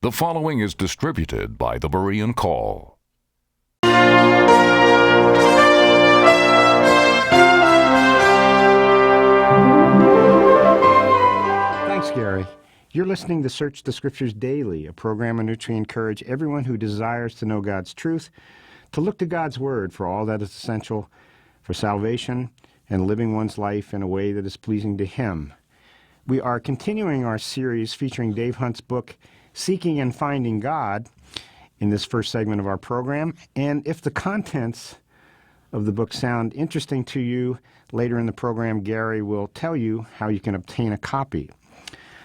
The following is distributed by the Berean Call. Thanks, Gary. You're listening to Search the Scriptures Daily, a program in which we encourage everyone who desires to know God's truth to look to God's Word for all that is essential for salvation and living one's life in a way that is pleasing to Him. We are continuing our series featuring Dave Hunt's book, Seeking and Finding God, in this first segment of our program. And if the contents of the book sound interesting to you, later in the program, Gary will tell you how you can obtain a copy.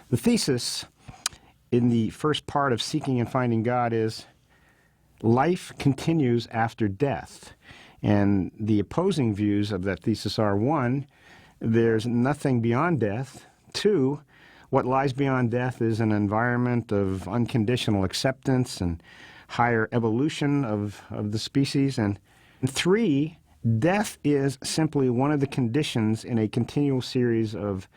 The thesis in the first part of Seeking and Finding God is life continues after death. And the opposing views of that thesis are: 1, there's nothing beyond death; 2, what lies beyond death is an environment of unconditional acceptance and higher evolution of the species; and 3, death is simply one of the conditions in a continual series of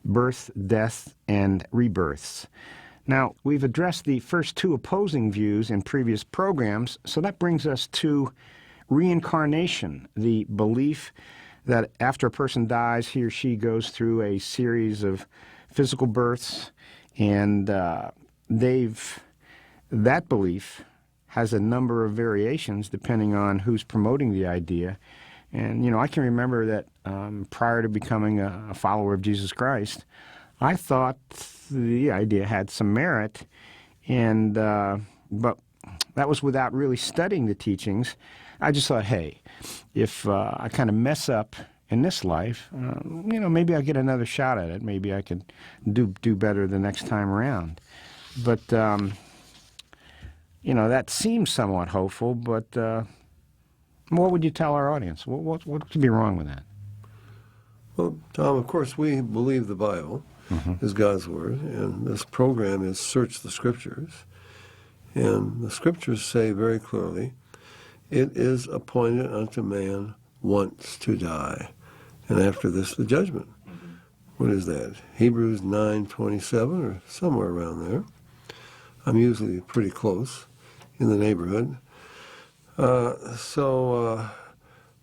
birth, death, and rebirths. Now, we've addressed the first 2 opposing views in previous programs, so that brings us to reincarnation, the belief that after a person dies, he or she goes through a series of physical births, and that belief has a number of variations depending on who's promoting the idea. And, I can remember that prior to becoming a follower of Jesus Christ, I thought the idea had some merit, and but that was without really studying the teachings. I just thought, hey, if I kind of mess up in this life, maybe I'll get another shot at it. Maybe I can do better the next time around. But, that seems somewhat hopeful, but what would you tell our audience? What could be wrong with that? Well, Tom, of course, we believe the Bible is God's Word, and this program is Search the Scriptures. And the Scriptures say very clearly, it is appointed unto man once to die, and after this the judgment. What is that? Hebrews 9:27 or somewhere around there. I'm usually pretty close in the neighborhood.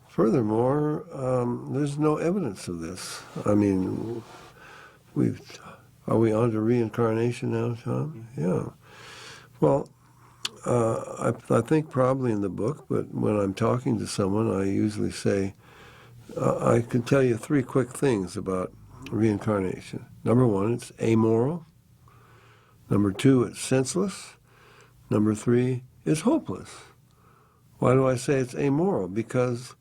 Furthermore, there's no evidence of this. I mean, are we on to reincarnation now, Tom? Yeah. Well, I think probably in the book, but when I'm talking to someone, I usually say, I can tell you 3 quick things about reincarnation. Number 1, it's amoral. Number 2, it's senseless. Number 3, it's hopeless. Why do I say it's amoral? Because,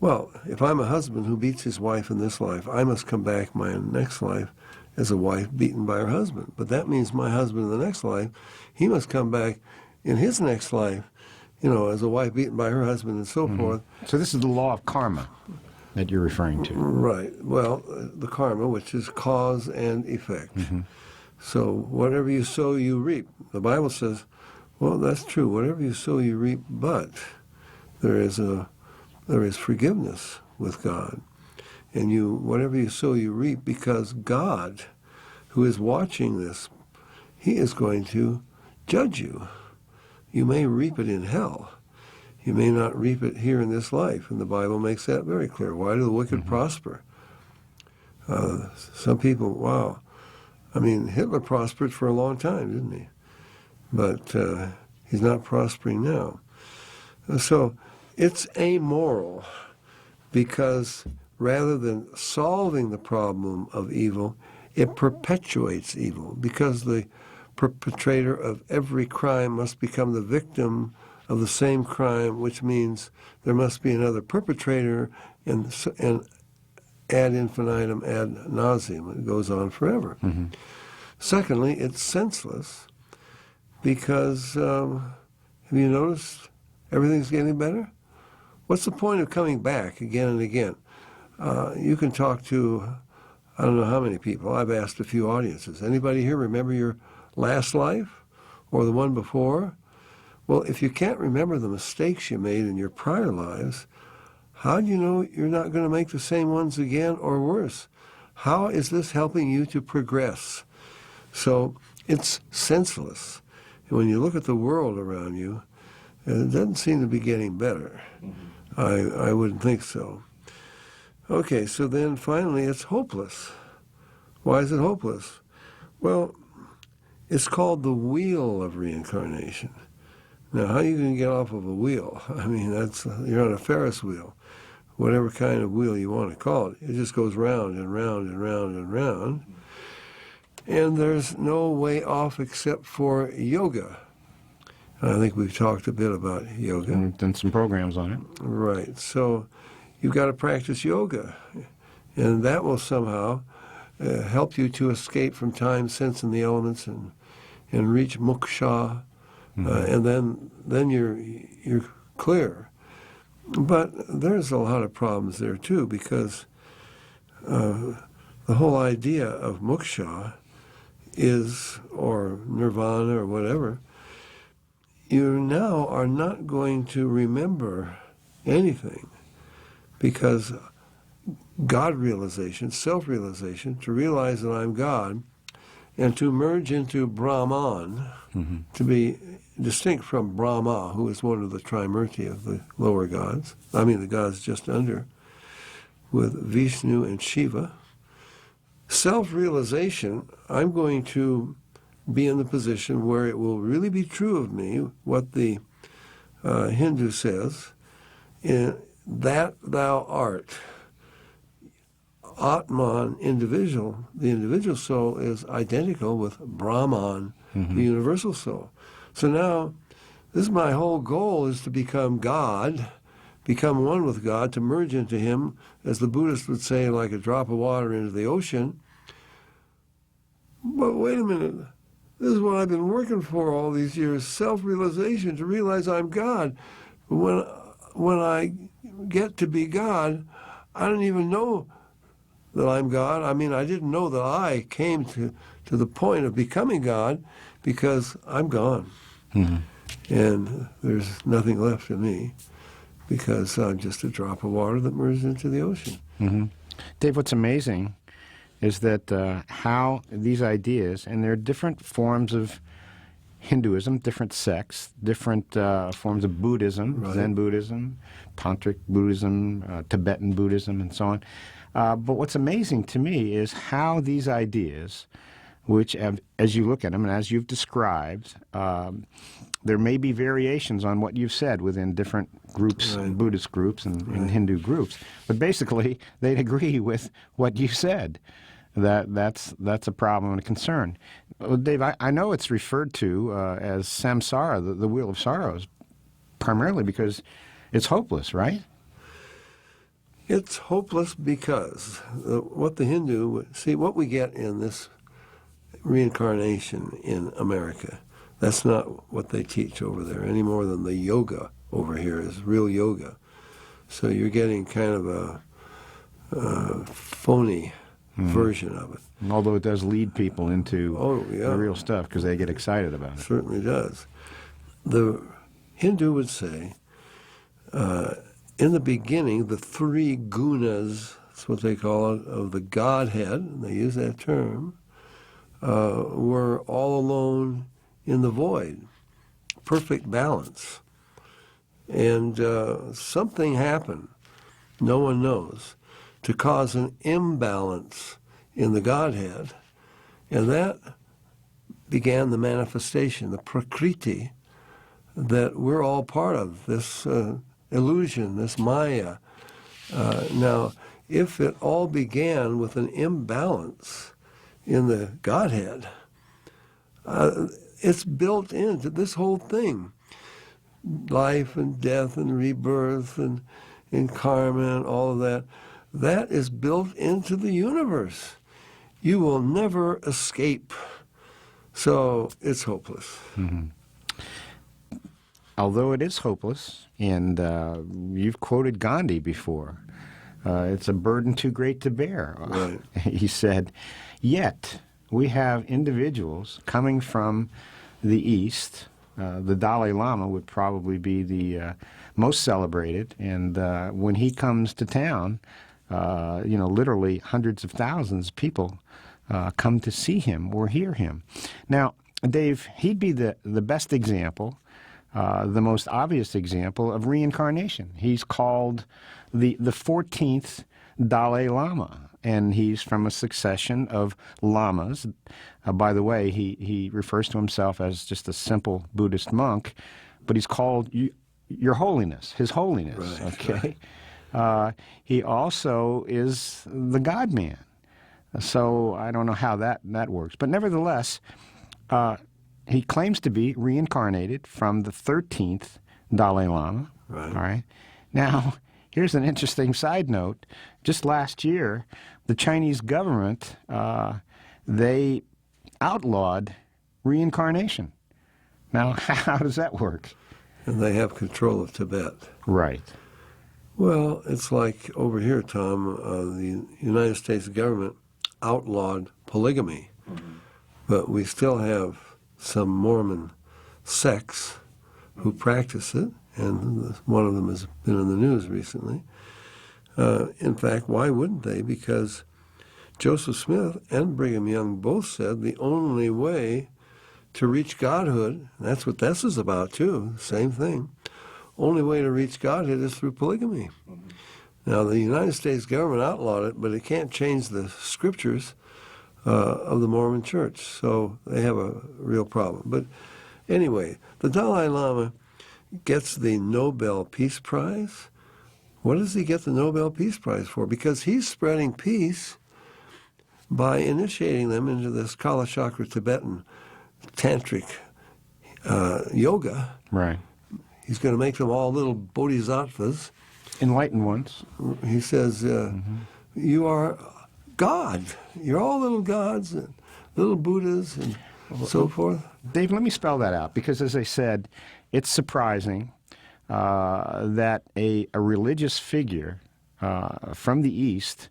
well, if I'm a husband who beats his wife in this life, I must come back my next life as a wife beaten by her husband. But that means my husband in the next life, he must come back in his next life, as a wife beaten by her husband and so forth. So this is the law of karma that you're referring to. Right. Well, the karma, which is cause and effect. So whatever you sow, you reap. The Bible says, well, that's true. Whatever you sow, you reap. But there is forgiveness with God. And whatever you sow, you reap, because God, who is watching this, He is going to judge you. You may reap it in hell. You may not reap it here in this life. And the Bible makes that very clear. Why do the wicked prosper? Some people, wow. I mean, Hitler prospered for a long time, didn't he? But he's not prospering now. So it's amoral, because rather than solving the problem of evil, it perpetuates evil, because the perpetrator of every crime must become the victim of the same crime, which means there must be another perpetrator, and ad infinitum, ad nauseum. It goes on forever. Secondly, it's senseless, because have you noticed everything's getting better? What's the point of coming back again and again? You can talk to, I don't know how many people. I've asked a few audiences. Anybody here remember your last life or the one before? Well, if you can't remember the mistakes you made in your prior lives, how do you know you're not going to make the same ones again or worse? How is this helping you to progress? So it's senseless. And when you look at the world around you, it doesn't seem to be getting better. I wouldn't think so. Okay, so then finally it's hopeless. Why is it hopeless? Well, it's called the wheel of reincarnation. Now, how are you going to get off of a wheel? I mean, you're on a Ferris wheel, whatever kind of wheel you want to call it. It just goes round and round and round and round. And there's no way off except for yoga. I think we've talked a bit about yoga. And we've done some programs on it. Right. So you've got to practice yoga. And that will somehow help you to escape from time, sense, and the elements and reach moksha. And then you're clear. But there's a lot of problems there, too, because the whole idea of moksha is, or nirvana or whatever, you now are not going to remember anything, because God realization, self-realization, to realize that I'm God, and to merge into Brahman, to be distinct from Brahma, who is one of the Trimurti of the lower gods, I mean the gods just under, with Vishnu and Shiva. Self-realization, I'm going to be in the position where it will really be true of me, what the Hindu says, that thou art. Atman, individual, the individual soul is identical with Brahman, the universal soul. So now, this is my whole goal, is to become God, become one with God, to merge into Him, as the Buddhists would say, like a drop of water into the ocean. But wait a minute, this is what I've been working for all these years, self-realization, to realize I'm God. But when I get to be God, I don't even know that I'm God. I mean, I didn't know that I came to the point of becoming God, because I'm gone. And there's nothing left of me, because I'm just a drop of water that merged into the ocean. Dave, what's amazing is that how these ideas, and there are different forms of Hinduism, different sects, different forms of Buddhism, Right. Zen Buddhism, Tantric Buddhism, Tibetan Buddhism, and so on. But what's amazing to me is how these ideas, which, as you look at them and as you've described, there may be variations on what you've said within different groups, Right. Buddhist groups and Hindu groups. But basically, they'd agree with what you said. That's a problem and a concern. Well, Dave, I know it's referred to as samsara, the wheel of sorrows, primarily because it's hopeless, right? It's hopeless because what the Hindu, see, what we get in this reincarnation in America, that's not what they teach over there, any more than the yoga over here is real yoga. So you're getting kind of a phony version of it. Although it does lead people into the real stuff because they get excited about it. Certainly does. The Hindu would say, in the beginning, the three gunas, that's what they call it, of the Godhead, and they use that term, were all alone in the void, perfect balance. And something happened, no one knows, to cause an imbalance in the Godhead, and that began the manifestation, the prakriti, that we're all part of, this illusion, this maya. Now, if it all began with an imbalance in the Godhead, it's built into this whole thing. Life and death and rebirth and karma and all of that, that is built into the universe. You will never escape. So it's hopeless. Although it is hopeless, and you've quoted Gandhi before, it's a burden too great to bear. Right. He said, yet we have individuals coming from the East. The Dalai Lama would probably be the most celebrated, and when he comes to town, literally hundreds of thousands of people come to see him or hear him. Now, Dave, he'd be the best example, the most obvious example of reincarnation. He's called the 14th Dalai Lama, and he's from a succession of lamas. By the way, he refers to himself as just a simple Buddhist monk, but he's called Your Holiness, His Holiness, Right, okay? Right. He also is the God-man. So I don't know how that works. But nevertheless, he claims to be reincarnated from the 13th Dalai Lama. Right. All right. Now, here's an interesting side note. Just last year, the Chinese government, they outlawed reincarnation. Now, how does that work? And they have control of Tibet. Right. Well, it's like over here, Tom, the United States government outlawed polygamy, but we still have some Mormon sects who practice it, and one of them has been in the news recently. In fact, why wouldn't they? Because Joseph Smith and Brigham Young both said the only way to reach godhood, and that's what this is about too, same thing, only way to reach godhood is through polygamy. Now, the United States government outlawed it, but it can't change the scriptures of the Mormon Church, so they have a real problem. But anyway, the Dalai Lama gets the Nobel Peace Prize. What does he get the Nobel Peace Prize for? Because he's spreading peace by initiating them into this Kalachakra Tibetan tantric yoga. Right. He's going to make them all little bodhisattvas. Enlightened ones. He says, you are God. You're all little gods and little Buddhas and so forth. Dave, let me spell that out, because as I said, it's surprising that a religious figure from the East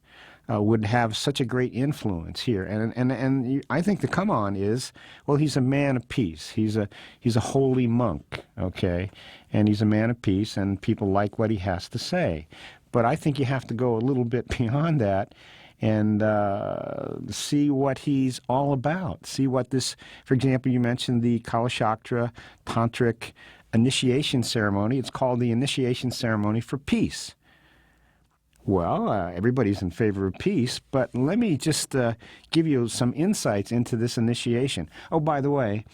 would have such a great influence here. And I think the come on is, well, he's a man of peace. He's a holy monk, okay? And he's a man of peace, and people like what he has to say. But I think you have to go a little bit beyond that and see what he's all about. See what this, for example, you mentioned the Kalachakra Tantric initiation ceremony. It's called the initiation ceremony for peace. Well, everybody's in favor of peace, but let me just give you some insights into this initiation. Oh, by the way,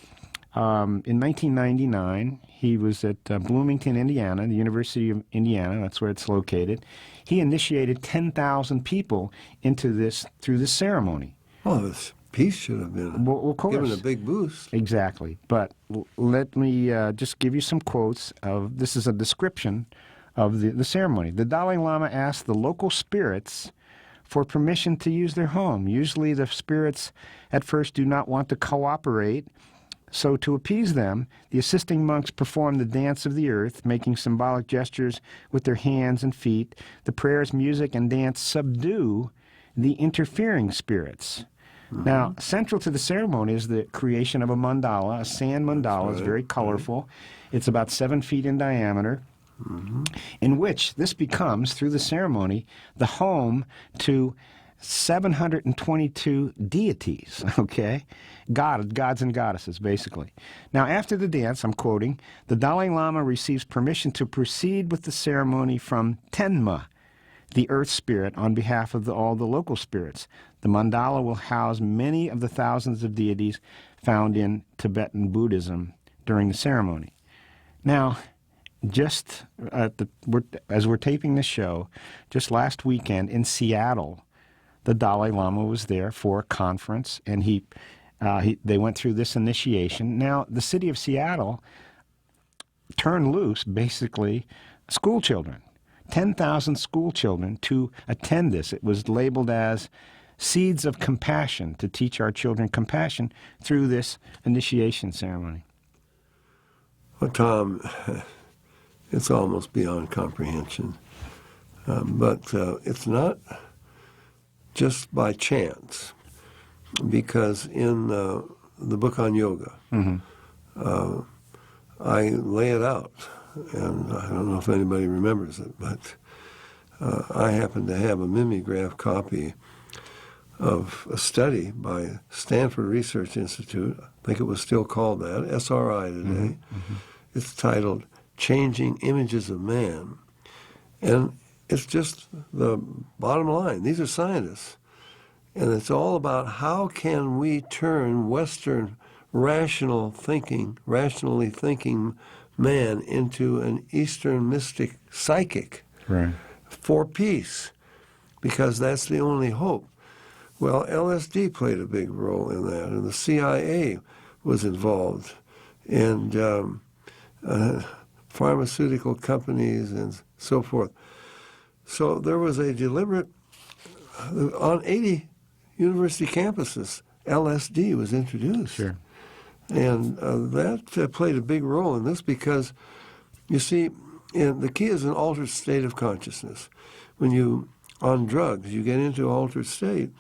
in 1999, he was at Bloomington, Indiana, the University of Indiana. That's where it's located. He initiated 10,000 people into this through this ceremony. Oh, this peace should have been Of course. given a big boost. Exactly. But let me just give you some quotes of, this is a description of the ceremony. The Dalai Lama asked the local spirits for permission to use their home. Usually the spirits at first do not want to cooperate, so to appease them, the assisting monks perform the dance of the earth, making symbolic gestures with their hands and feet. The prayers, music, and dance subdue the interfering spirits. Now, central to the ceremony is the creation of a mandala, a sand mandala. It's very colorful. It's about 7 feet in diameter, in which this becomes, through the ceremony, the home to 722 deities, okay? Gods and goddesses, basically. Now, after the dance, I'm quoting, the Dalai Lama receives permission to proceed with the ceremony from Tenma, the earth spirit, on behalf of all the local spirits. The mandala will house many of the thousands of deities found in Tibetan Buddhism during the ceremony. Now, just as we're taping this show, just last weekend in Seattle, the Dalai Lama was there for a conference, and they went through this initiation. Now, the city of Seattle turned loose, basically, school children, 10,000 school children to attend this. It was labeled as Seeds of Compassion, to teach our children compassion through this initiation ceremony. Well, Tom, it's almost beyond comprehension. But it's not just by chance, because in the book on yoga, I lay it out, and I don't know if anybody remembers it, but I happen to have a mimeograph copy of a study by Stanford Research Institute. I think it was still called that, SRI today. It's titled Changing Images of Man. And it's just the bottom line. These are scientists. And it's all about how can we turn Western rationally thinking man into an Eastern mystic psychic for peace, because that's the only hope. Well, LSD played a big role in that, and the CIA was involved, and pharmaceutical companies and so forth. So there was a deliberate, on 80 university campuses, LSD was introduced. Sure. And that played a big role in this because, you see, the key is an altered state of consciousness. When you, on drugs, you get into an altered state,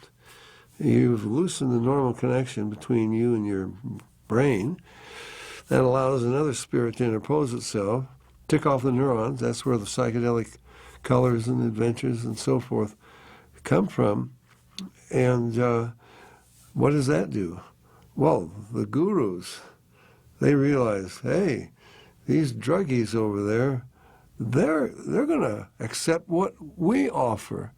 you've loosened the normal connection between you and your brain. That allows another spirit to interpose itself, tick off the neurons. That's where the psychedelic colors and adventures and so forth come from. And what does that do? Well, the gurus, they realize, hey, these druggies over there, they're going to accept what we offer.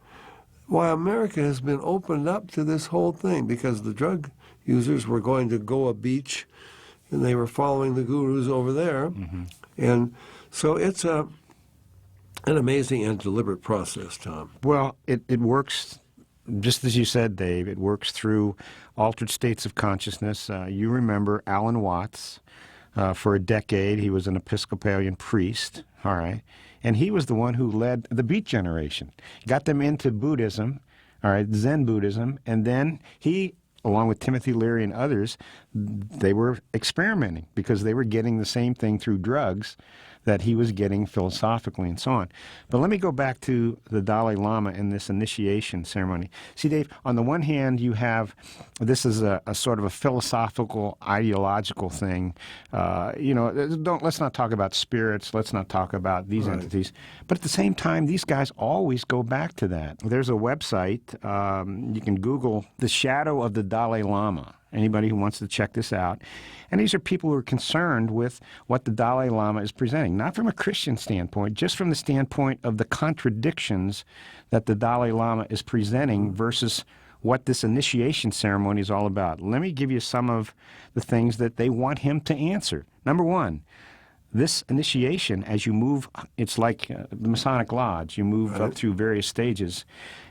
Why America has been opened up to this whole thing, because the drug users were going to Goa Beach, and they were following the gurus over there. And so it's an amazing and deliberate process, Tom. Well, it works, just as you said, Dave, it works through altered states of consciousness. You remember Alan Watts. For a decade, he was an Episcopalian priest, all right? And he was the one who led the Beat Generation, got them into Buddhism, all right, Zen Buddhism, and then he, along with Timothy Leary and others, they were experimenting because they were getting the same thing through drugs that he was getting philosophically and so on. But let me go back to the Dalai Lama and this initiation ceremony. See, Dave, on the one hand, you have, this is a sort of a philosophical, ideological thing. Let's not talk about spirits. Let's not talk about these entities. But at the same time, these guys always go back to that. There's a website, you can Google The Shadow of the Dalai Lama. Anybody who wants to check this out. And these are people who are concerned with what the Dalai Lama is presenting, not from a Christian standpoint, just from the standpoint of the contradictions that the Dalai Lama is presenting versus what this initiation ceremony is all about. Let me give you some of the things that they want him to answer. Number one, this initiation, as you move, it's like the Masonic Lodge. You move up through various stages.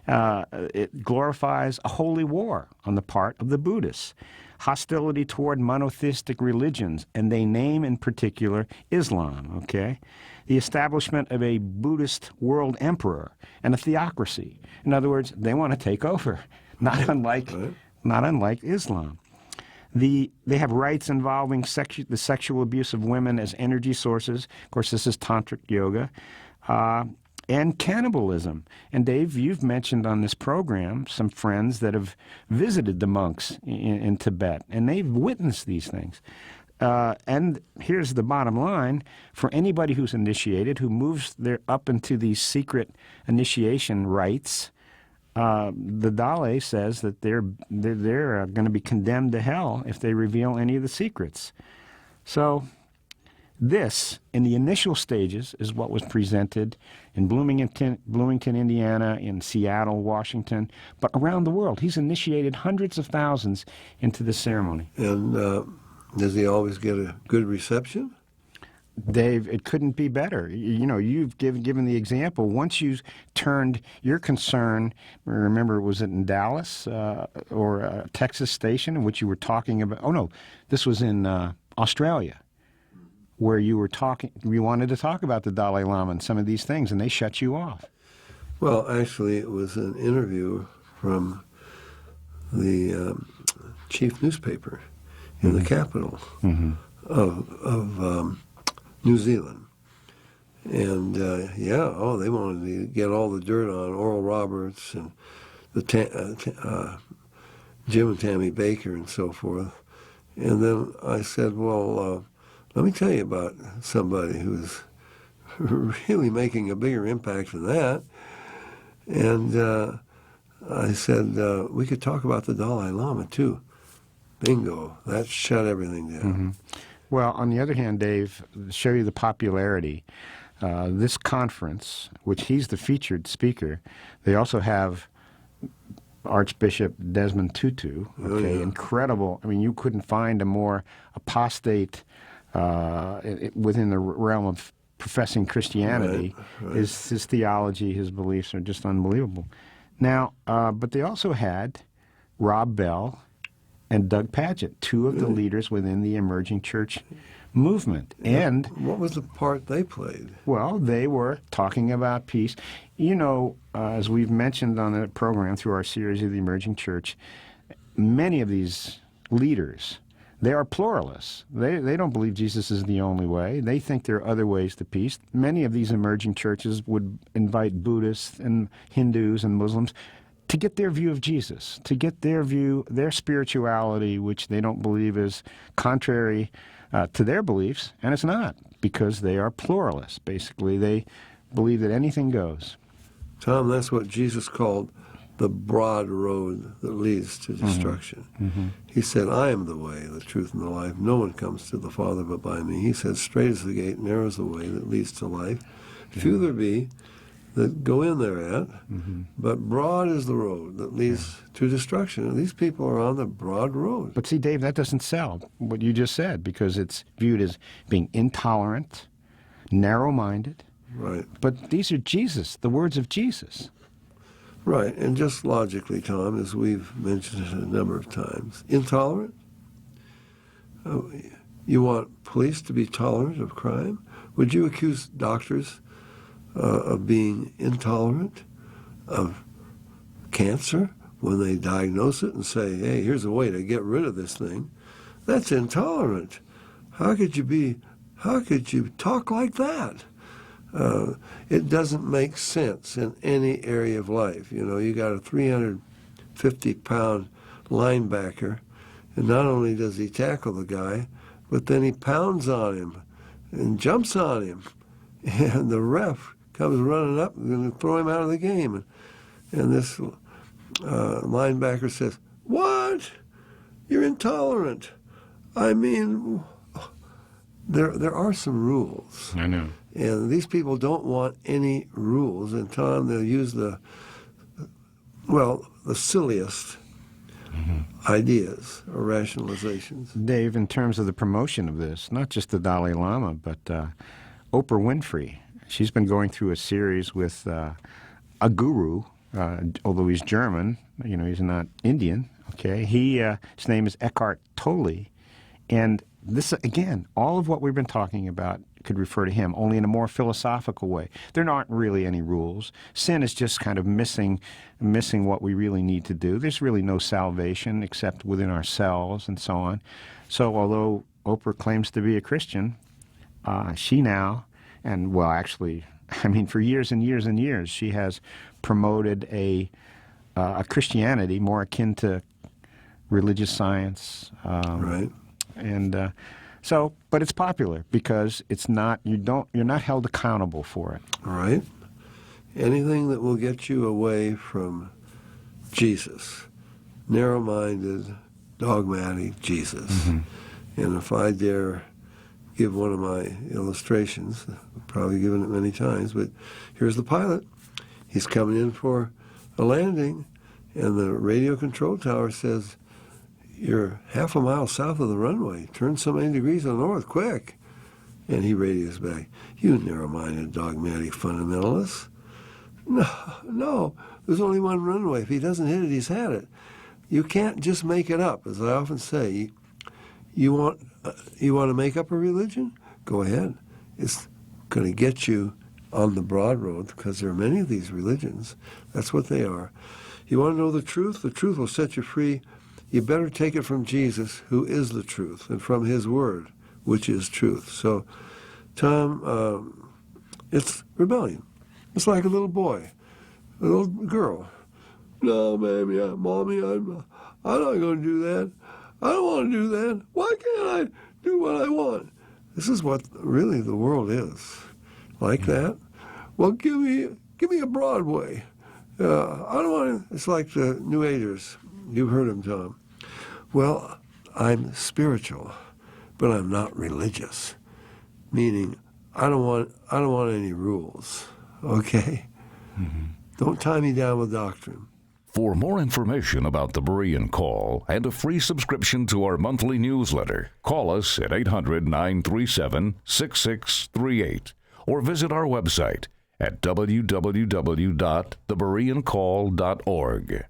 It glorifies a holy war on the part of the Buddhists, hostility toward monotheistic religions, and they name in particular Islam, okay? The establishment of a Buddhist world emperor and a theocracy. In other words, they want to take over, not unlike Islam. They have rites involving the sexual abuse of women as energy sources. Of course, this is tantric yoga. And cannibalism. And Dave, you've mentioned on this program some friends that have visited the monks in Tibet, and they've witnessed these things. And here's the bottom line. For anybody who's initiated, who moves up into these secret initiation rites, the Dalai says that they're going to be condemned to hell if they reveal any of the secrets. So this, in the initial stages, is what was presented in Bloomington, Indiana, in Seattle, Washington, but around the world. He's initiated hundreds of thousands into this ceremony. And does he always get a good reception? Dave, it couldn't be better. You've given the example. Once you turned your concern, remember, was it in Dallas or a Texas station in which you were talking about? Oh, no, this was in Australia, where you wanted to talk about the Dalai Lama and some of these things, and they shut you off. Well, actually, it was an interview from the chief newspaper in the capital of New Zealand. And, they wanted to get all the dirt on Oral Roberts and the Jim and Tammy Baker and so forth. And then I said, well, let me tell you about somebody who's really making a bigger impact than that. And I said, we could talk about the Dalai Lama, too. Bingo. That shut everything down. Well, on the other hand, Dave, to show you the popularity, this conference, which he's the featured speaker, they also have Archbishop Desmond Tutu, okay, incredible. I mean, you couldn't find a more apostate within the realm of professing Christianity. Right. His theology, his beliefs are just unbelievable. Now, but they also had Rob Bell and Doug Pagitt, two of the leaders within the emerging church movement. And what was the part they played? well, they were talking about peace. You know, as we've mentioned on the program through our series of the emerging church, many of these leaders, they are pluralists. They don't believe Jesus is the only way. They think there are other ways to peace. Many of these emerging churches would invite Buddhists and Hindus and Muslims to get their view of Jesus, to get their view, their spirituality, which they don't believe is contrary to their beliefs, and it's not, because they are pluralists. Basically, they believe that anything goes. Tom, that's what Jesus called the broad road that leads to destruction. He said, I am the way, the truth, and the life. No one comes to the Father but by me. He said, straight is the gate, narrow is the way that leads to life. Few there be that go in thereat, but broad is the road that leads to destruction. And these people are on the broad road. But see, Dave, that doesn't sell what you just said, because it's viewed as being intolerant, narrow-minded. Right. But these are Jesus, the words of Jesus. Right, and just logically, Tom, as we've mentioned it a number of times, intolerant? You want police to be tolerant of crime? Would you accuse doctors of being intolerant of cancer when they diagnose it and say, hey, here's a way to get rid of this thing? That's intolerant. How could you talk like that? It doesn't make sense in any area of life. You know, you got a 350-pound linebacker, and not only does he tackle the guy, but then he pounds on him and jumps on him, and the ref comes running up and going to throw him out of the game. And this linebacker says, what? You're intolerant. I mean, there are some rules. I know. And these people don't want any rules. And Tom, they'll use the silliest ideas or rationalizations. Dave, in terms of the promotion of this, not just the Dalai Lama, but Oprah Winfrey, she's been going through a series with a guru, although he's German, you know, he's not Indian, okay? His name is Eckhart Tolle. And this, again, all of what we've been talking about could refer to him, only in a more philosophical way. There aren't really any rules. Sin is just kind of missing what we really need to do. There's really no salvation except within ourselves and so on. So although Oprah claims to be a Christian, she now, and well, actually, I mean, for years and years and years, she has promoted a Christianity more akin to religious science. Right. And so, but it's popular because it's not, you're not held accountable for it. Right. Anything that will get you away from Jesus, narrow-minded, dogmatic Jesus. And if I dare give one of my illustrations, I've probably given it many times, but here's the pilot. He's coming in for a landing, and the radio control tower says, you're half a mile south of the runway. Turn so many degrees to the north, quick. And he radios back, you narrow-minded, dogmatic fundamentalists. No, there's only one runway. If he doesn't hit it, he's had it. You can't just make it up, as I often say. You want to make up a religion? Go ahead. It's going to get you on the broad road, because there are many of these religions. That's what they are. You want to know the truth? The truth will set you free. You better take it from Jesus, who is the truth, and from his word, which is truth. So, Tom, it's rebellion. It's like a little boy, a little girl. No, baby, Mommy, I'm not going to do that. I don't want to do that. Why can't I do what I want? This is what really the world is. Like that? Well, give me a Broadway. I don't want to, it's like the New Agers. You've heard them, Tom. Well, I'm spiritual, but I'm not religious. Meaning, I don't want any rules. Okay? Mm-hmm. Don't tie me down with doctrine. For more information about the Berean Call and a free subscription to our monthly newsletter, call us at 800-937-6638 or visit our website at www.thebereancall.org.